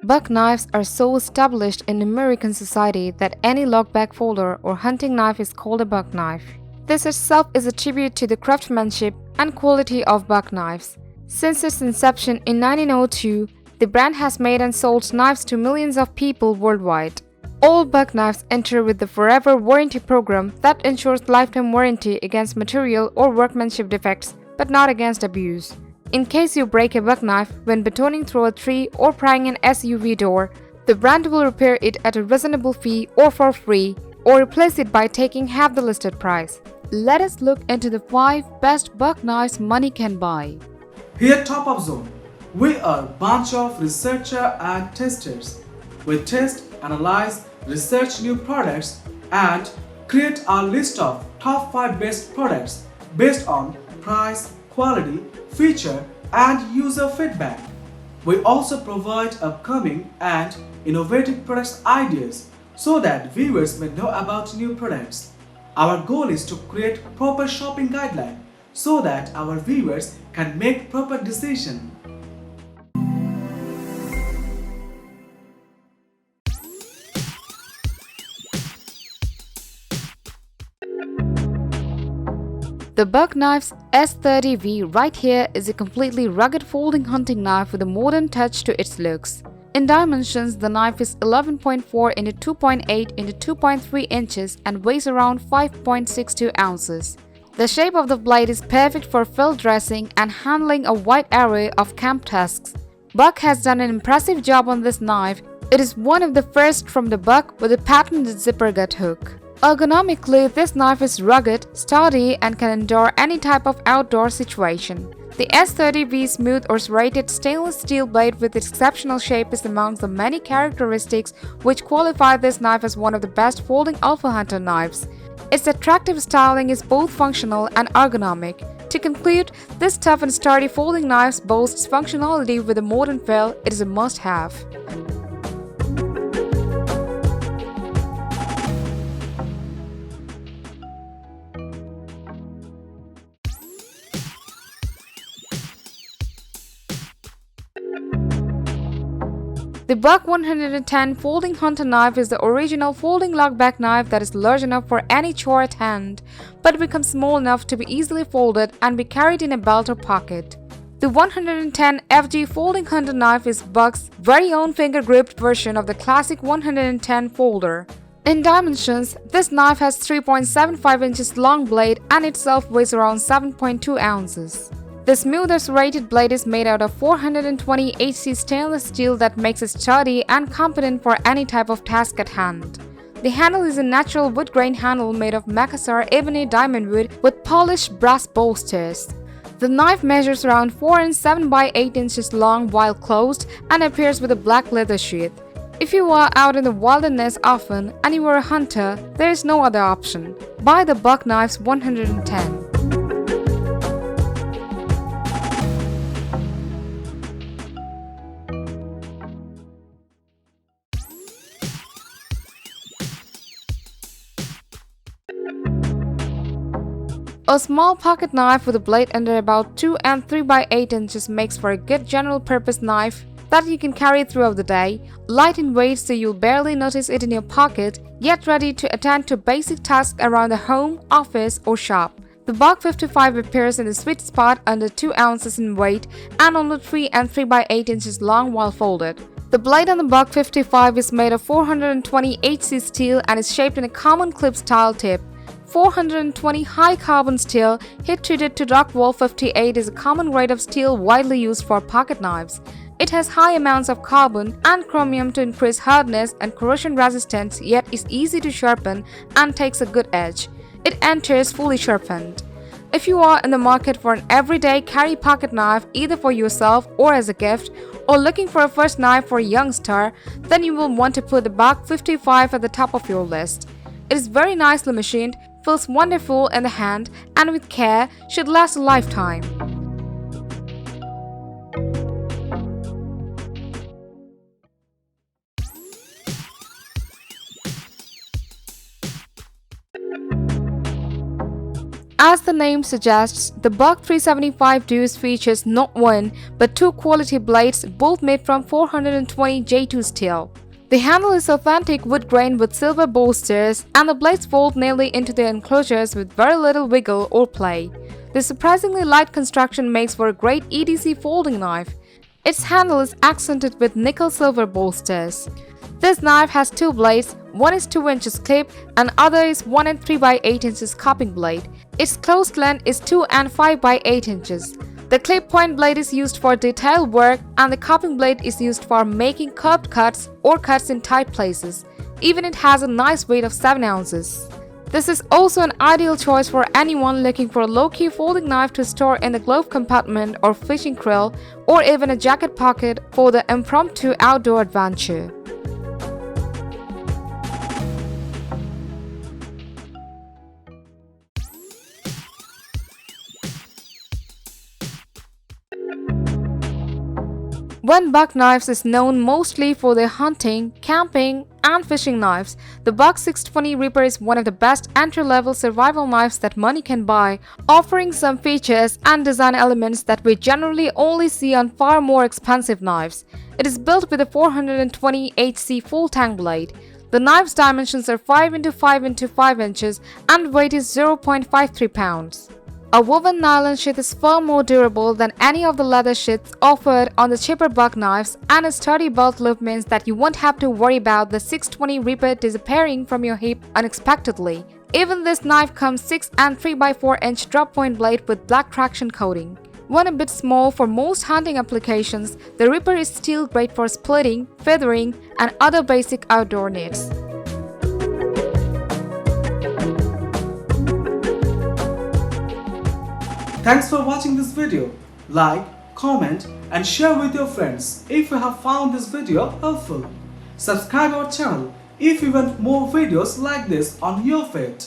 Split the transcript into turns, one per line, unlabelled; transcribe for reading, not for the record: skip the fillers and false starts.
Buck knives are so established in American society that any lockback folder or hunting knife is called a buck knife. This itself is a tribute to the craftsmanship and quality of buck knives. Since its inception in 1902, the brand has made and sold knives to millions of people worldwide. All buck knives enter with the Forever Warranty program that ensures lifetime warranty against material or workmanship defects, but not against abuse. In case you break a buck knife when batoning through a tree or prying an SUV door, the brand will repair it at a reasonable fee or for free, or replace it by taking half the listed price. Let us look into the 5 best buck knives money can buy.
Here Top of Zone, we are a bunch of researchers and testers. We test, analyze, research new products and create our list of top 5 best products based on price, quality, feature and user feedback. We also provide upcoming and innovative product ideas so that viewers may know about new products. Our goal is to create proper shopping guidelines so that our viewers can make proper decisions.
The Buck Knife's S30V right here is a completely rugged folding hunting knife with a modern touch to its looks. In dimensions, the knife is 11.4 into 2.8 into 2.3 inches and weighs around 5.62 ounces. The shape of the blade is perfect for field dressing and handling a wide array of camp tasks. Buck has done an impressive job on this knife. It is one of the first from the Buck with a patented zipper gut hook. Ergonomically, this knife is rugged, sturdy, and can endure any type of outdoor situation. The S30V smooth or serrated stainless steel blade with its exceptional shape is among the many characteristics which qualify this knife as one of the best folding alpha hunter knives. Its attractive styling is both functional and ergonomic. To conclude, this tough and sturdy folding knife boasts functionality with a modern feel. It is a must-have. The Buck 110 folding hunter knife is the original folding lockback knife that is large enough for any chore at hand, but becomes small enough to be easily folded and be carried in a belt or pocket. The 110 FG folding hunter knife is Buck's very own finger-gripped version of the classic 110 folder. In dimensions, this knife has 3.75 inches long blade and itself weighs around 7.2 ounces. The smoother serrated blade is made out of 420 HC stainless steel that makes it sturdy and competent for any type of task at hand. The handle is a natural wood grain handle made of Macassar ebony diamond wood with polished brass bolsters. The knife measures around 4 and 7 by 8 inches long while closed and appears with a black leather sheath. If you are out in the wilderness often and you are a hunter, there is no other option. Buy the Buck Knives 110. A small pocket knife with a blade under about 2 and 3 by 8 inches makes for a good general purpose knife that you can carry throughout the day, light in weight so you'll barely notice it in your pocket, yet ready to attend to basic tasks around the home, office or shop. The Buck 55 appears in the sweet spot under 2 ounces in weight and only 3 and 3 by 8 inches long while folded. The blade on the Buck 55 is made of 420 HC steel and is shaped in a common clip style tip. 420 high carbon steel heat-treated to Rockwall 58 is a common grade of steel widely used for pocket knives. It has high amounts of carbon and chromium to increase hardness and corrosion resistance, yet is easy to sharpen and takes a good edge. It enters fully sharpened. If you are in the market for an everyday carry pocket knife either for yourself or as a gift, or looking for a first knife for a youngster, then you will want to put the Buck 55 at the top of your list. It is very nicely machined, feels wonderful in the hand, and with care should last a lifetime. As the name suggests, the Buck 375 Deuce features not one but two quality blades, both made from 420 J2 steel. The handle is authentic wood grain with silver bolsters, and the blades fold neatly into their enclosures with very little wiggle or play. The surprisingly light construction makes for a great EDC folding knife. Its handle is accented with nickel-silver bolsters. This knife has two blades, one is 2 inches clip and other is 1 and 3 by 8 inches cupping blade. Its closed length is 2 and 5 by 8 inches. The clip point blade is used for detailed work and the cupping blade is used for making curved cuts or cuts in tight places. Even it has a nice weight of 7 ounces. This is also an ideal choice for anyone looking for a low-key folding knife to store in the glove compartment or fishing krill, or even a jacket pocket for the impromptu outdoor adventure. When Buck Knives is known mostly for their hunting, camping, and fishing knives, the Buck 620 Reaper is one of the best entry-level survival knives that money can buy, offering some features and design elements that we generally only see on far more expensive knives. It is built with a 420 HC full tang blade. The knife's dimensions are 5 x 5 x 5 inches and weight is 0.53 pounds. A woven nylon sheath is far more durable than any of the leather sheaths offered on the cheaper Buck knives, and a sturdy belt loop means that you won't have to worry about the 620 Reaper disappearing from your hip unexpectedly. Even this knife comes 6 and 3 by 4 inch drop point blade with black traction coating. When a bit small for most hunting applications, the Reaper is still great for splitting, feathering, and other basic outdoor needs.
Thanks for watching this video. Like, comment and share with your friends if you have found this video helpful. Subscribe our channel if you want more videos like this on your feed.